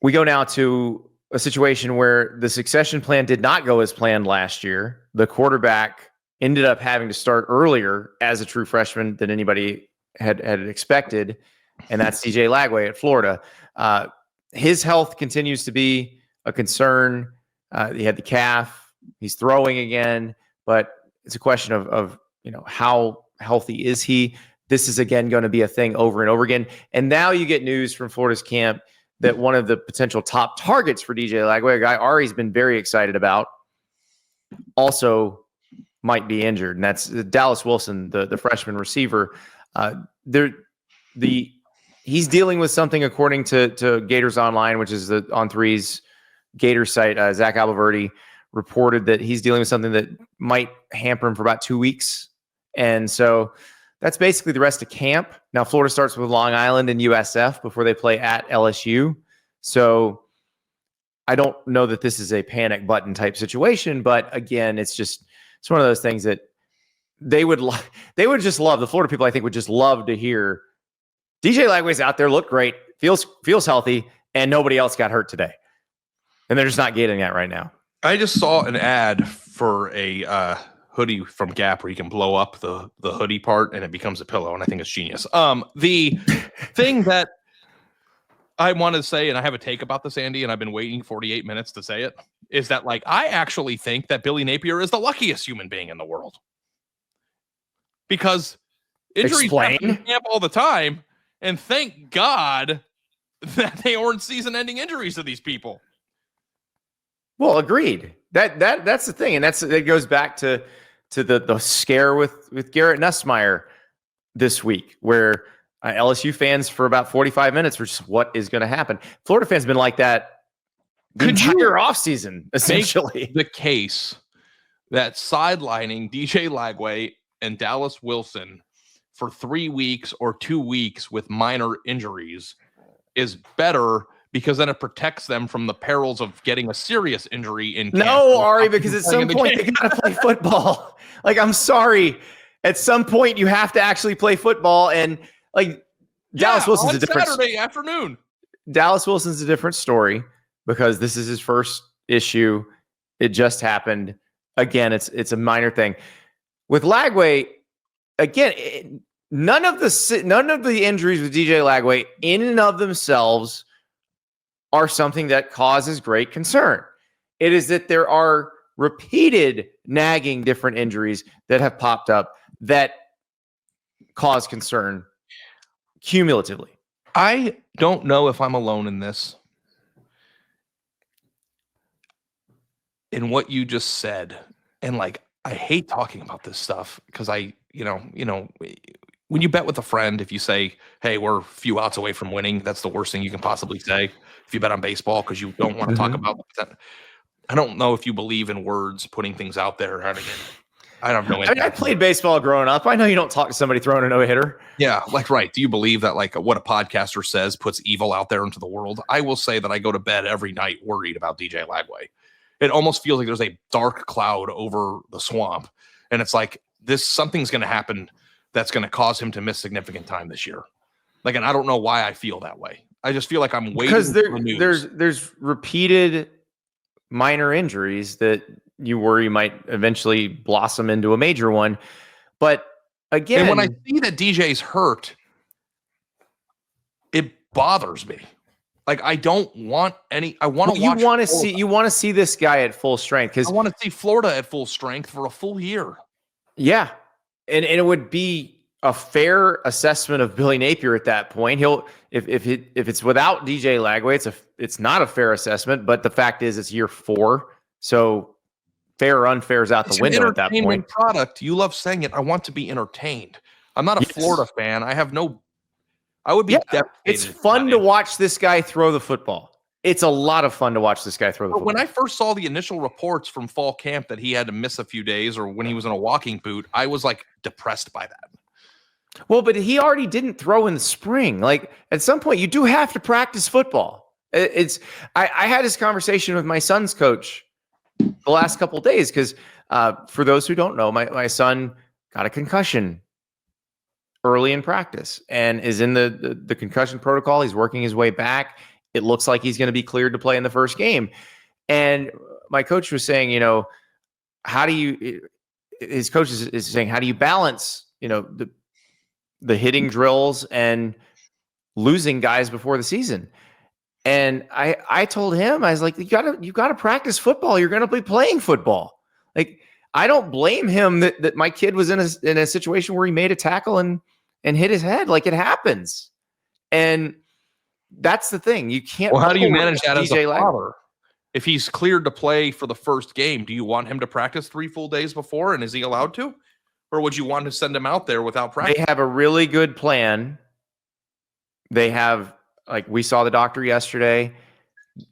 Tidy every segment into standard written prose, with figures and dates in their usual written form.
we go now to a situation where the succession plan did not go as planned last year. The quarterback ended up having to start earlier as a true freshman than anybody had expected, and that's DJ Lagway at Florida. His health continues to be a concern. He had the calf. He's throwing again, but it's a question of how healthy is he? This is, again, going to be a thing over and over again. And now you get news from Florida's camp that one of the potential top targets for DJ Lagway, a guy Ari's been very excited about, also might be injured. And that's Dallas Wilson, the freshman receiver. He's dealing with something, according to Gators Online, which is the On3's Gators site. Zach Alberti reported that he's dealing with something that might hamper him for about 2 weeks. And so that's basically the rest of camp. Now, Florida starts with Long Island and USF before they play at LSU. So I don't know that this is a panic button type situation, but again, it's one of those things that they would just love. The Florida people, I think, would just love to hear DJ Lagway's out there, looked great, feels healthy, and nobody else got hurt today. And they're just not getting that right now. I just saw an ad for a hoodie from Gap where you can blow up the hoodie part and it becomes a pillow, and I think it's genius. The thing that I want to say, and I have a take about this, Andy, and I've been waiting 48 minutes to say it, is that I actually think that Billy Napier is the luckiest human being in the world. Because injuries happen in camp all the time, and thank God that they aren't season-ending injuries to these people. Well, agreed. That's the thing, and it goes back to the scare with Garrett Nussmeier this week, where LSU fans for about 45 minutes were just, what is going to happen? Florida fans have been like that the entire offseason, essentially. The case that sidelining DJ Lagway and Dallas Wilson for 3 weeks or 2 weeks with minor injuries is better, because then it protects them from the perils of getting a serious injury in camp. No, Ari, because at some point they got to play football. I'm sorry. At some point you have to actually play football, and Dallas Wilson's a different Saturday afternoon. Dallas Wilson's a different story, because this is his first issue. It just happened. Again, it's a minor thing. With Lagway, again, none of the injuries with DJ Lagway in and of themselves are something that causes great concern. It is that there are repeated nagging different injuries that have popped up that cause concern cumulatively. I don't know if I'm alone in this. In what you just said. And I hate talking about this stuff, because when you bet with a friend, if you say, hey, we're a few outs away from winning, that's the worst thing you can possibly say. If you bet on baseball, because you don't want to talk about that. I don't know if you believe in words, putting things out there. I don't know. I played baseball growing up. I know you don't talk to somebody throwing a no-hitter. Yeah, right. Do you believe that what a podcaster says puts evil out there into the world? I will say that I go to bed every night worried about DJ Lagway. It almost feels like there's a dark cloud over the swamp, and it's something's going to happen that's going to cause him to miss significant time this year. And I don't know why I feel that way. I just feel like I'm waiting. Because there's repeated minor injuries that you worry might eventually blossom into a major one. But again, and when I see that DJ's hurt, it bothers me. I don't want any. I want to. You want to see. You want to see this guy at full strength, because I want to see Florida at full strength for a full year. Yeah, and it would be a fair assessment of Billy Napier at that point. If it's without DJ Lagway, it's not a fair assessment. But the fact is, it's year 4, so fair or unfair is out the window at that point. Product. You love saying it. I want to be entertained. I'm not a Florida fan. I would be devastated. It's fun to watch this guy throw the football. It's a lot of fun to watch this guy throw the football. When I first saw the initial reports from fall camp that he had to miss a few days, or when he was in a walking boot, I was depressed by that. Well, but he already didn't throw in the spring. At some point, you do have to practice football. I had this conversation with my son's coach the last couple of days, because for those who don't know, my son got a concussion early in practice and is in the concussion protocol. He's working his way back. it looks like he's going to be cleared to play in the first game. And my coach was saying, how do you, his coach is saying, how do you balance, the hitting drills and losing guys before the season? And I told him, I was like, you gotta practice football. You're going to be playing football. Like, I don't blame him that my kid was in a situation where he made a tackle and hit his head. Like, it happens. And that's the thing. You can't. Well, how do you manage that as a DJ father? If he's cleared to play for the first game, do you want him to practice 3 full days before? And is he allowed to? Or would you want to send him out there without practice? They have a really good plan. They have, like, we saw the doctor yesterday.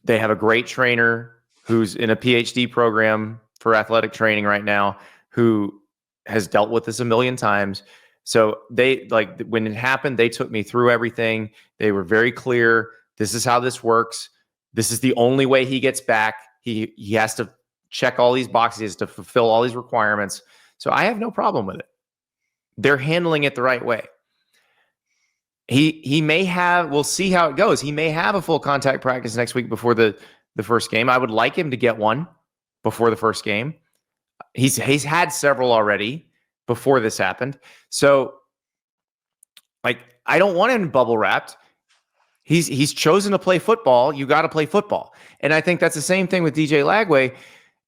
They have a great trainer who's in a PhD program for athletic training right now, who has dealt with this a million times. So they, like, when it happened, they took me through everything. They were very clear. This is how this works. This is the only way he gets back. He has to check all these boxes. He has to fulfill all these requirements. So I have no problem with it. They're handling it the right way. He may have, we'll see how it goes. He may have a full contact practice next week before the first game. I would like him to get one before the first game. He's had several already before this happened. So, like, I don't want him bubble wrapped. He's chosen to play football. You got to play football. And I think that's the same thing with DJ Lagway.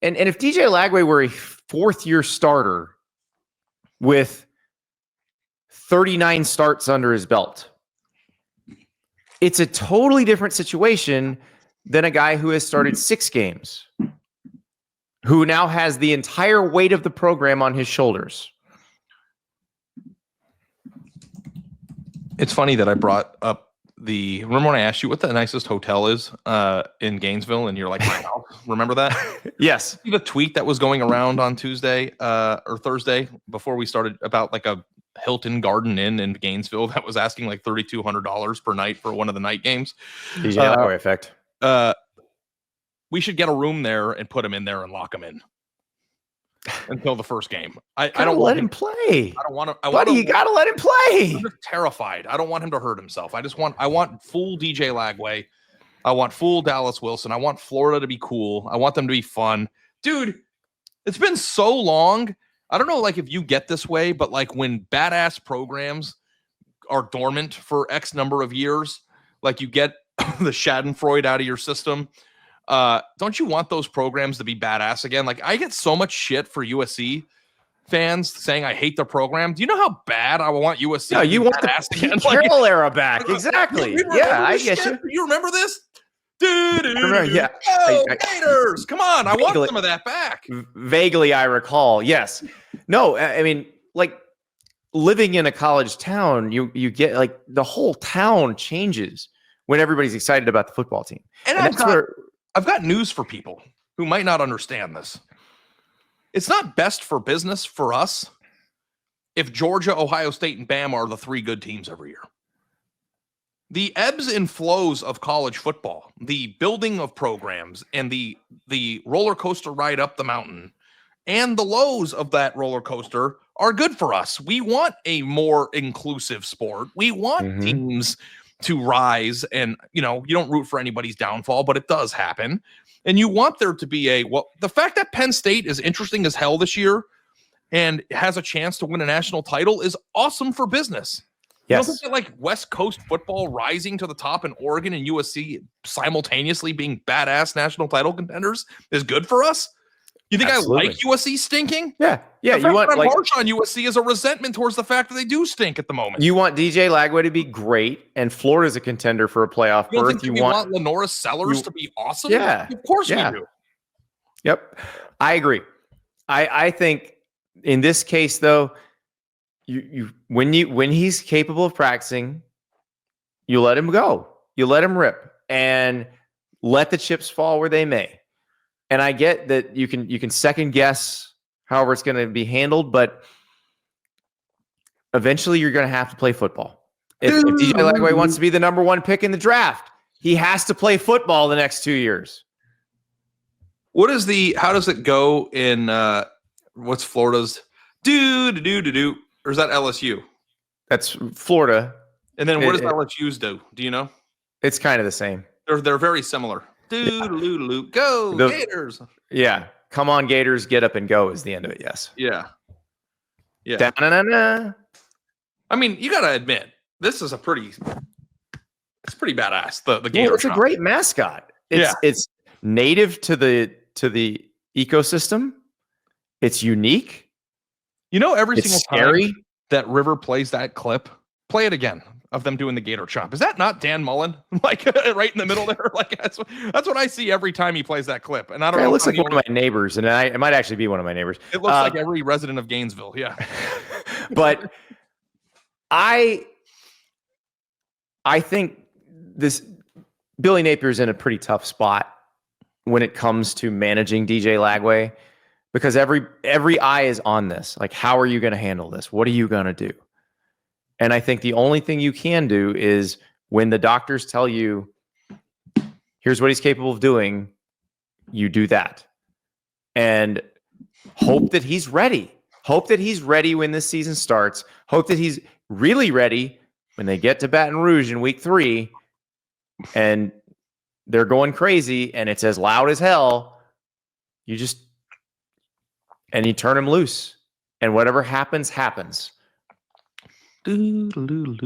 And if DJ Lagway were a 4th-year starter with 39 starts under his belt, it's a totally different situation than a guy who has started 6 games, who now has the entire weight of the program on his shoulders. It's funny that I brought up remember when I asked you what the nicest hotel is in Gainesville, and you're like, my house. Remember that? Yes. The tweet that was going around on Tuesday or Thursday before we started about like a Hilton Garden Inn in Gainesville that was asking like $3,200 per night for one of the night games. DJ Lagway effect. We should get a room there and put him in there and lock him in until the first game. I don't let him play. I don't want to. Buddy, you gotta let him play. I'm just terrified. I don't want him to hurt himself. I want full DJ Lagway. I want full Dallas Wilson. I want Florida to be cool. I want them to be fun. Dude, it's been so long. I don't know, like, if you get this way, but like when badass programs are dormant for X number of years, like you get the Schadenfreude out of your system. Don't you want those programs to be badass again? Like, I get so much shit for USC fans saying I hate their program. Do you know how bad I want USC? No, you want the Pete Carroll era back. Exactly. Yeah, I guess you. You remember this? Dude, yeah. Gators. Come on, I want some of that back. Vaguely, I recall. Yes. No, I mean, like, living in a college town, you get, like, the whole town changes when everybody's excited about the football team. And I've got news for people who might not understand this. It's not best for business for us if Georgia, Ohio State, and Bama are the 3 good teams every year. The ebbs and flows of college football, the building of programs, and the roller coaster ride up the mountain, and the lows of that roller coaster are good for us. We want a more inclusive sport. We want teams to rise, and you don't root for anybody's downfall, but it does happen. And you want there to be the fact that Penn State is interesting as hell this year and has a chance to win a national title is awesome for business. Yes. You don't think that, like, West Coast football rising to the top and Oregon and USC simultaneously being badass national title contenders is good for us? You think Absolutely. I like USC stinking? Yeah. Yeah. The fact that I'm harsh on USC is a resentment towards the fact that they do stink at the moment. You want DJ Lagway to be great, and Florida's a contender for a playoff berth. You want Lenora Sellers to be awesome? Yeah. Of course we do. Yep. I agree. I think in this case, though, when he's capable of practicing, you let him go. You let him rip and let the chips fall where they may. And I get that you can second guess however it's going to be handled, but eventually you're going to have to play football. If DJ Lagway wants to be the number 1 pick in the draft, he has to play football the next 2 years. How does it go in what's Florida's do? Or is that LSU? That's Florida. And then what does LSU's do? Do you know? It's kind of the same. They're very similar. Doo-doo-doo-doo. Go Gators. Yeah. Come on, Gators, get up and go is the end of it. Yes. Yeah. Yeah. Da-na-na-na. I mean, you got to admit, this is pretty badass. The Gator. Well, it's shop. a great mascot. It's native to the ecosystem. It's unique. You know, every It's single scary. time that River plays that clip, play it again of them doing the Gator chomp. Is that not Dan Mullen? Like right in the middle there? Like that's what I see every time he plays that clip. And I don't know. It looks like one of my neighbors, and it might actually be one of my neighbors. It looks like every resident of Gainesville. Yeah. But I think this Billy Napier's in a pretty tough spot when it comes to managing DJ Lagway, because every eye is on this. Like, how are you going to handle this? What are you going to do? And I think the only thing you can do is when the doctors tell you, here's what he's capable of doing, you do that. And hope that he's ready. Hope that he's ready when this season starts. Hope that he's really ready when they get to Baton Rouge in week 3 and they're going crazy and it's as loud as hell. You turn him loose. And whatever happens, happens. Gators.